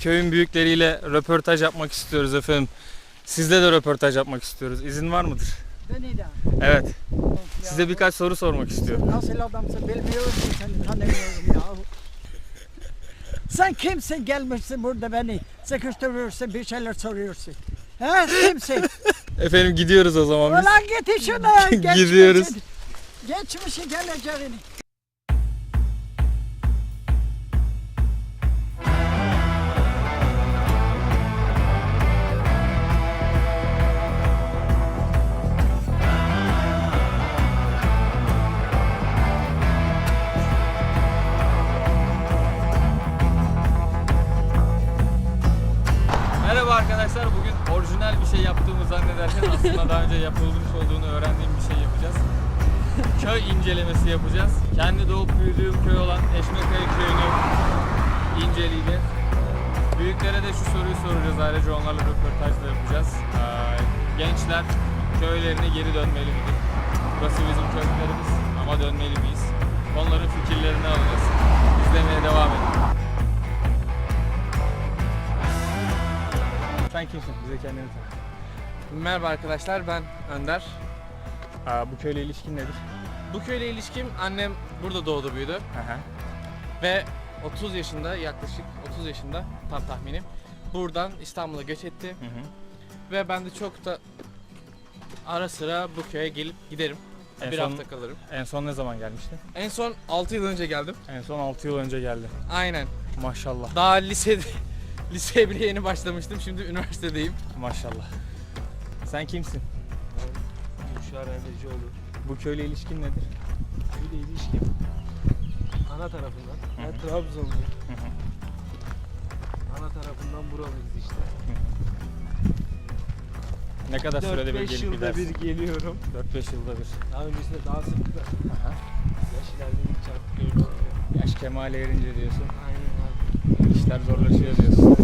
Köyün büyükleriyle röportaj yapmak istiyoruz efendim. Sizle de röportaj yapmak istiyoruz. İzin var mıdır? Beni de. Evet. Of ya, Size birkaç soru sormak istiyorum. sen nasıl adamsın bilmiyorum ki, seni tanımıyorum ya. Sen kimsin, gelmişsin burada beni sıkıştırıyorsun, bir şeyler soruyorsun. He, kimsin? Efendim gidiyoruz o zaman biz. Ulan git işine. Gidiyoruz. Geçmişi geleceğini. Merhaba arkadaşlar. Bugün orijinal bir şey yaptığımı zannederken aslında daha önce yapılmış olduğunu öğrendiğim bir şey yapacağız. Köy incelemesi yapacağız. Kendi doğup büyüdüğüm köy olan Eşmekaya köyünü inceleyeceğiz. Büyüklere de şu soruyu soracağız. Ayrıca onlarla röportaj da yapacağız. Gençler köylerine geri dönmeli midir? Burası bizim köylerimiz ama dönmeli miyiz? Onların fikirlerini alacağız. İzlemeye devam edin. Sen kimsin? Bize kendini tanıt. Merhaba arkadaşlar, ben Önder. Bu köyle ilişkin nedir? Bu köyle ilişkim, annem burada doğdu büyüdü Aha. ve 30 yaşında, yaklaşık 30 yaşında tam tahminim, buradan İstanbul'a göç etti. Ve ben de çok da ara sıra bu köye gelip giderim. Bir hafta kalırım. En son ne zaman gelmiştin? En son 6 yıl önce geldim. En son 6 yıl önce geldi. Aynen. Maşallah. Daha liseye bile yeni başlamıştım. Şimdi üniversitedeyim. Maşallah. Sen kimsin? Müşahar Erdecioğlu. Bu köyle ilişkin nedir? Köyle ilişkim ana tarafından. Ben Trabzonluyum. Ana tarafından buralıyız işte. Ne kadar sürede bir 4-5 gelip yılda gidersin? bir geliyorum. 4-5 yılda bir. Daha öncesinde daha sıktı. Aha. Yaş ilerledikçe artık öyle oluyor. Yaş kemale erince diyorsun. Aynen abi. İşler zorlaşıyor diyorsun.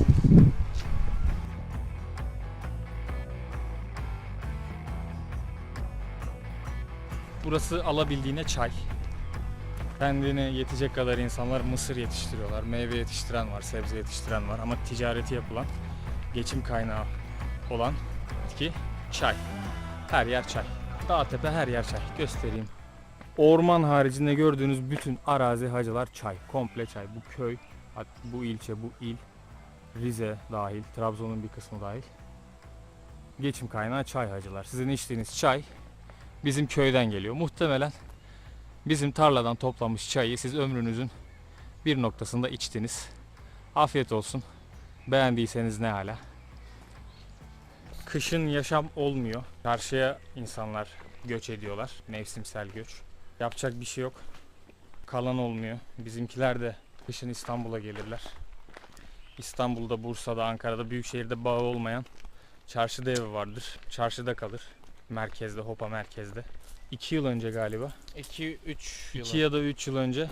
Burası alabildiğine çay. Kendine yetecek kadar insanlar mısır yetiştiriyorlar, meyve yetiştiren var, sebze yetiştiren var ama ticareti yapılan, geçim kaynağı olan bitki çay. Her yer çay. Dağ tepe her yer çay. Göstereyim. Orman haricinde gördüğünüz bütün arazi hacılar çay. Komple çay. Bu köy, bu ilçe, bu il, Rize dahil, Trabzon'un bir kısmı dahil. Geçim kaynağı çay hacılar. Sizin içtiğiniz çay bizim köyden geliyor. Muhtemelen bizim tarladan toplamış çayı siz ömrünüzün bir noktasında içtiniz. Afiyet olsun. Beğendiyseniz ne hala. Kışın yaşam olmuyor. Karşıya insanlar göç ediyorlar. Mevsimsel göç. Yapacak bir şey yok. Kalan olmuyor. Bizimkiler de kışın İstanbul'a gelirler. İstanbul'da, Bursa'da, Ankara'da, büyük şehirde bağı olmayan çarşıda evi vardır. Çarşıda kalır. Merkezde, Hopa merkezde. 2 yıl önce galiba. 2-3 yıl. 2 ya da 3 yıl önce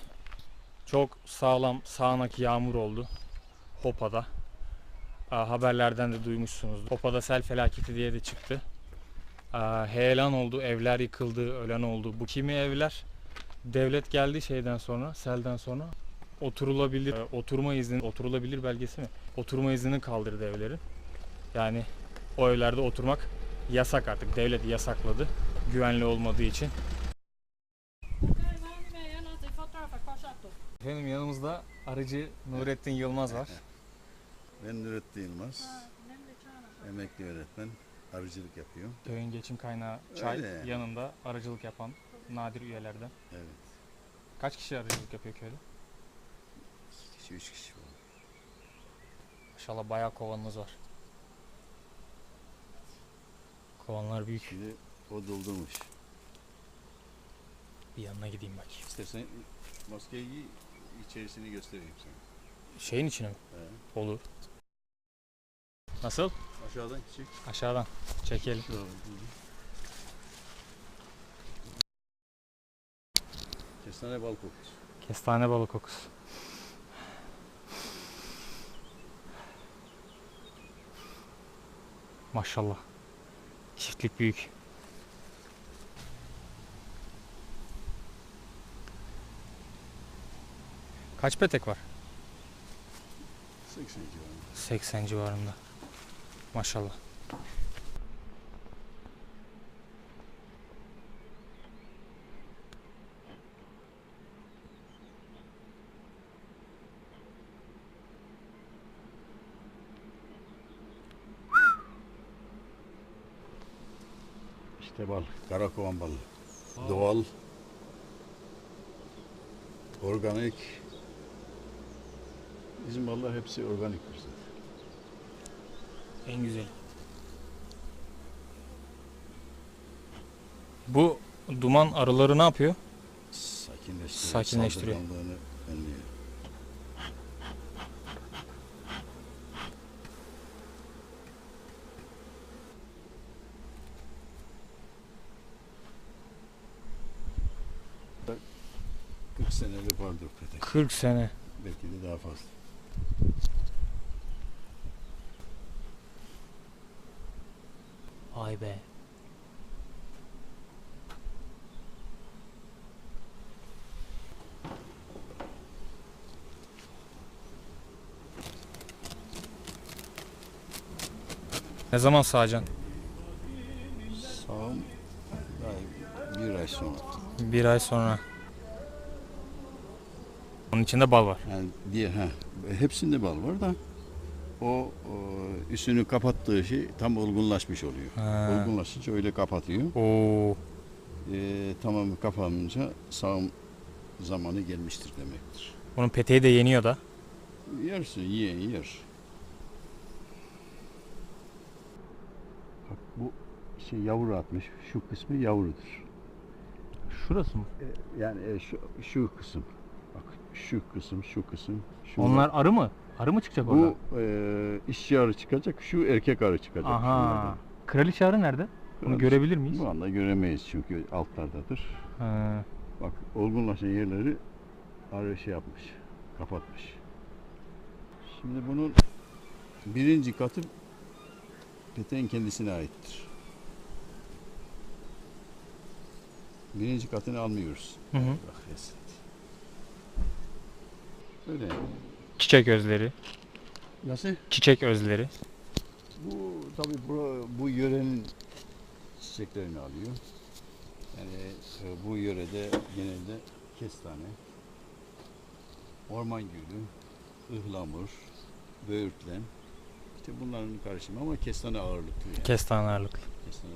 çok sağlam sağanak yağmur oldu Hopa'da. Haberlerden de duymuşsunuz. Hopa'da sel felaketi diye de çıktı. Heyelan oldu, evler yıkıldı, ölen oldu. Bu kimi evler devlet geldi şeyden sonra, selden sonra oturulabilir, oturma izni, oturulabilir belgesi mi? Oturma iznini kaldırdı evlerin. Yani o evlerde oturmak yasak artık. Devlet yasakladı. Güvenli olmadığı için. Efendim yanımızda arıcı Nurettin Yılmaz var. Ben Nurettin Yılmaz. Emekli öğretmen. Arıcılık yapıyorum. Köyün geçim kaynağı çay, Öyle. yanında arıcılık yapan nadir üyelerden. Evet. Kaç kişi arıcılık yapıyor köyde? 2 kişi, 3 kişi var. Maşallah bayağı kovanınız var. Kovanlar büyük. Şimdi o doldurmuş. Bir yanına gideyim bakayım. İstersen maskeyi giy, içerisini göstereyim sana. Şeyin içine mi? He. Olur. Nasıl? Aşağıdan çek. Aşağıdan. Çekelim. Kestane bal kokusu. Kestane balı kokusu. Maşallah. Çiftlik büyük. Kaç petek var? 80 civarında. 80 civarında. Maşallah. İşte bal, karakovan balı. Doğal, organik. Bizim ballar hepsi organiktir zaten. En güzel. Bu duman arıları ne yapıyor? Sakinleştiriyor. Saldırganlığını önlüyor. Da 40 senelik vardır petek. 40 sene. Belki de daha fazla. Vay be. Ne zaman sağacaksın? Sağım daha bir ay sonra. Bir ay sonra. Onun içinde bal var. Yani hepsinde bal var da o üstünü kapattığı şey tam olgunlaşmış oluyor. Ha. Olgunlaşınca öyle kapatıyor. Oo. Tamam kapanınca sağım zamanı gelmiştir demektir. Bunun peteği de yeniyor da. Yersin, yiyen yer. Bak bu şey yavru atmış. Şu kısmı yavrudur. Şurası mı? Yani şu kısım. Bak şu kısım, şu kısım. Şu Onlar arı mı? Arı mı çıkacak bu işçi arı çıkacak, şu erkek arı çıkacak. Aha. Kraliçe arı nerede? Bunu Kraliçe. görebilir miyiz? Bu anda göremeyiz çünkü altlardadır. Ha. Bak olgunlaşan yerleri arı şey yapmış, kapatmış. Şimdi bunun birinci katı peteğin kendisine aittir. Birinci katını almıyoruz. Hı hı. Bak, yes. Öyle yani. Çiçek özleri. Nasıl? Çiçek özleri. Bu tabii bu yörenin çiçeklerini alıyor. Yani bu yörede genelde kestane, orman gülü, ıhlamur, böğürtlen. İşte bunların karışımı ama kestane ağırlıklı yani. Kestane ağırlıklı. Kestane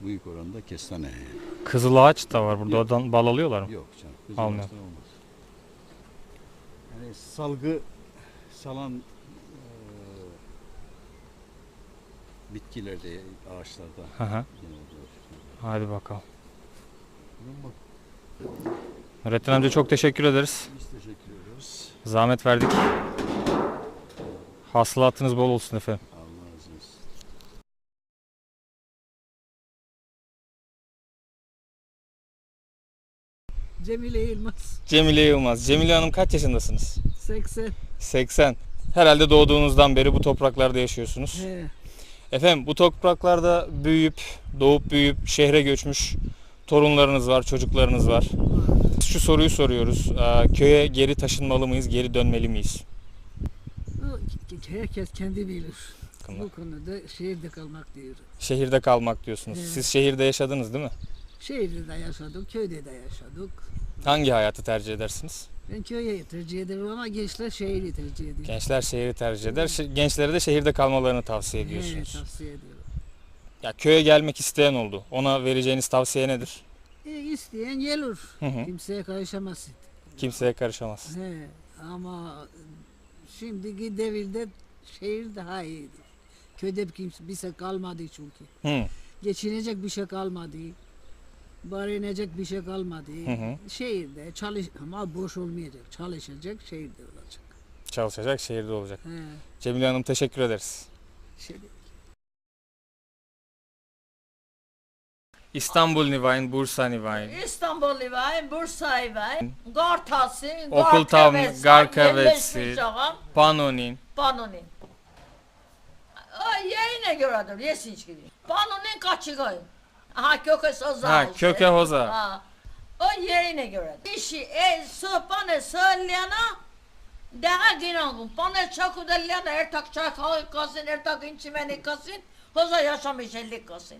büyük oranda kestane yani. Kızıl ağaç da var burada. Yok. Oradan bal alıyorlar mı? Yok canım. Kızıl Almıyor. ağaçtan olmaz. Yani salgı salan bitkilerde, ağaçlarda Hı hı. genelde olur. Hadi bakalım. Bak, Nurettin amca çok teşekkür ederiz. biz teşekkür ediyoruz. Zahmet verdik. Hasılatınız bol olsun efendim. Allah razı olsun. Cemile Yılmaz. Cemile Yılmaz. Cemile Hanım kaç yaşındasınız? 80. 80. Herhalde doğduğunuzdan beri bu topraklarda yaşıyorsunuz. He. Efendim bu topraklarda doğup büyüyüp şehre göçmüş torunlarınız var, çocuklarınız var. Şu soruyu soruyoruz. Köye geri taşınmalı mıyız, geri dönmeli miyiz? Herkes kendi bilir. Hakkında. Bu konuda şehirde kalmak diyor. Şehirde kalmak diyorsunuz. Evet. Siz şehirde yaşadınız değil mi? Şehirde de yaşadık, köyde de yaşadık. Hangi hayatı tercih edersiniz? Ben köyü tercih ederim ama gençler şehri tercih ediyor. Gençler şehri tercih eder. Gençlere de şehirde kalmalarını tavsiye Evet, ediyorsunuz. tavsiye ediyorum. Ya köye gelmek isteyen oldu. Ona vereceğiniz tavsiye nedir? İsteyen gelir. Hı hı. Kimseye karışamazsın. Kimseye karışamaz. He, ama şimdiki devirde şehir daha iyidir. Köyde kimse bir şey kalmadı çünkü. Hı. Geçinecek bir şey kalmadı. Barınacak bir şey kalmadı. Hı hı. Şehirde ama boş olmayacak. Çalışacak, şehirde olacak. Çalışacak, şehirde olacak. He, Cemile Hanım teşekkür ederiz. şey, İstanbul Nivayn, Bursa Nivayn. İstanbul İvayn, Bursa İvayn, Gartasi, Okul tam, Garkavetsi, Panonin. Panonin. Yerine göredir, yesin hiç gibi. Panonin kaçıgayım. Ha köke soza. Ha, köke hoza. Ha. O yerine göre. İşi sopanı söyleyene Daha ginalım. Bana çakudalyan ertak çakağı kasın, ertak inçimeni kasın. Hoza yaşamış 50 kasın.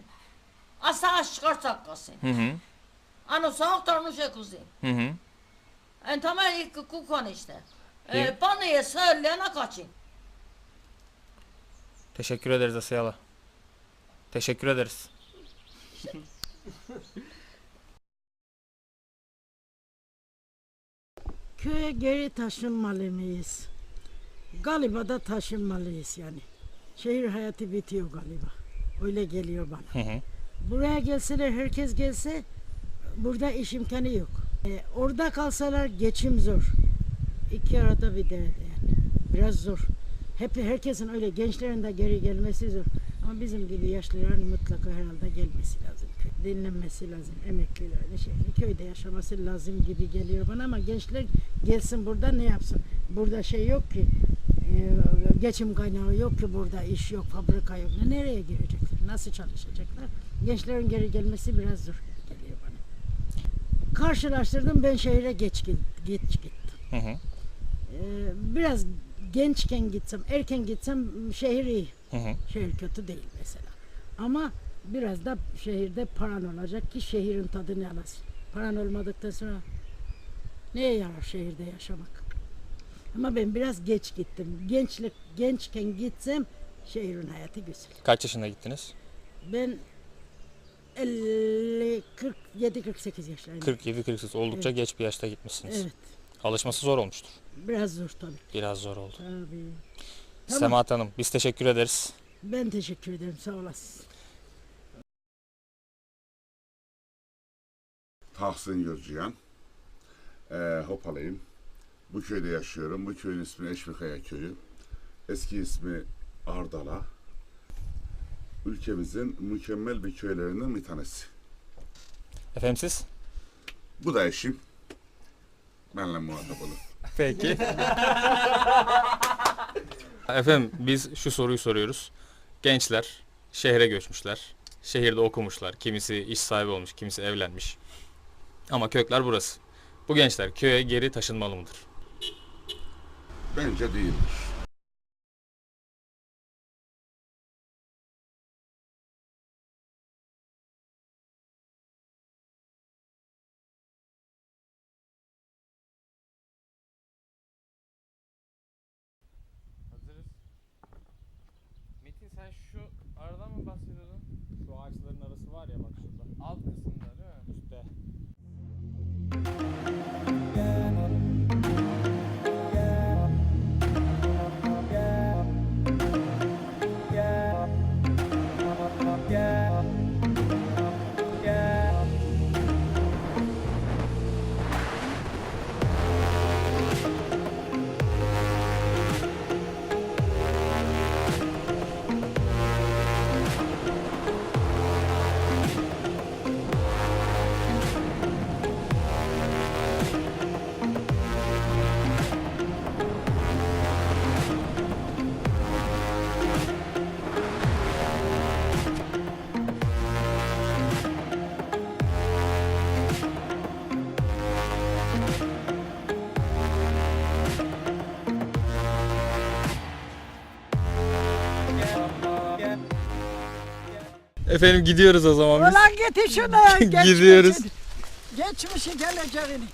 Asa çıkarsak kasın. Ano sağaktarını şey kuzin. En tamam ilk kukon işte. Bana söyleyene kaçın. Teşekkür ederiz Asiye. Teşekkür ederiz. Köye geri taşınmalı mıyız? Galiba da taşınmalıyız yani. Şehir hayatı bitiyor galiba. Öyle geliyor bana. Buraya gelseler, herkes gelse burada iş imkanı yok. Orada kalsalar geçim zor. İki arada bir de yani. Biraz zor. Herkesin öyle gençlerin de geri gelmesi zor. Ama bizim gibi yaşlıların mutlaka herhalde gelmesi lazım. Dinlenmesi lazım. Emeklilerin köyde yaşaması lazım gibi geliyor bana ama gençler gelsin burada ne yapsın? Burada şey yok ki. Geçim kaynağı yok ki burada, iş yok, fabrika yok. Nereye girecekler? Nasıl çalışacaklar? Gençlerin geri gelmesi biraz zor geliyor bana. Karşılaştırdım, ben şehire geç gittim. Biraz gençken gitsem, erken gitsem şehir iyi. Şehir kötü değil mesela. Ama biraz da şehirde paran olacak ki şehrin tadını alasın. Paran olmadıktan sonra neye yarar şehirde yaşamak? Ama ben biraz geç gittim. Gençken gitsem şehrin hayatı güzel. Kaç yaşında gittiniz? Ben 47-48 yaşlarındayım. 47-48. Oldukça Evet. geç bir yaşta gitmişsiniz. Evet. Alışması zor olmuştur. Biraz zor tabii. Biraz zor oldu. Tabii. Tamam. Semahat Hanım, biz teşekkür ederiz. Ben teşekkür ederim. Sağ olasın. Tahsin Gürcüyan. Hopalıyım. Bu köyde yaşıyorum. Bu köyün ismi Eşmikaya Köyü. Eski ismi Ardala. Ülkemizin mükemmel bir köylerinden bir tanesi. Efendim siz? Bu da eşim. Benimle muhatap olun. Peki. Efendim biz şu soruyu soruyoruz. Gençler şehre göçmüşler. Şehirde okumuşlar. Kimisi iş sahibi olmuş, kimisi evlenmiş. Ama kökler burası. Bu gençler köye geri taşınmalı mıdır? Bence değildir. Hazırız. Metin sen şu aradan mı bahsediyordun? Şu ağaçların arası var ya bak şurada. Alt kısımda değil mi? Üstte. Efendim gidiyoruz o zaman biz. Ulan git şuna. Gidiyoruz. Geçmişi geleceğini.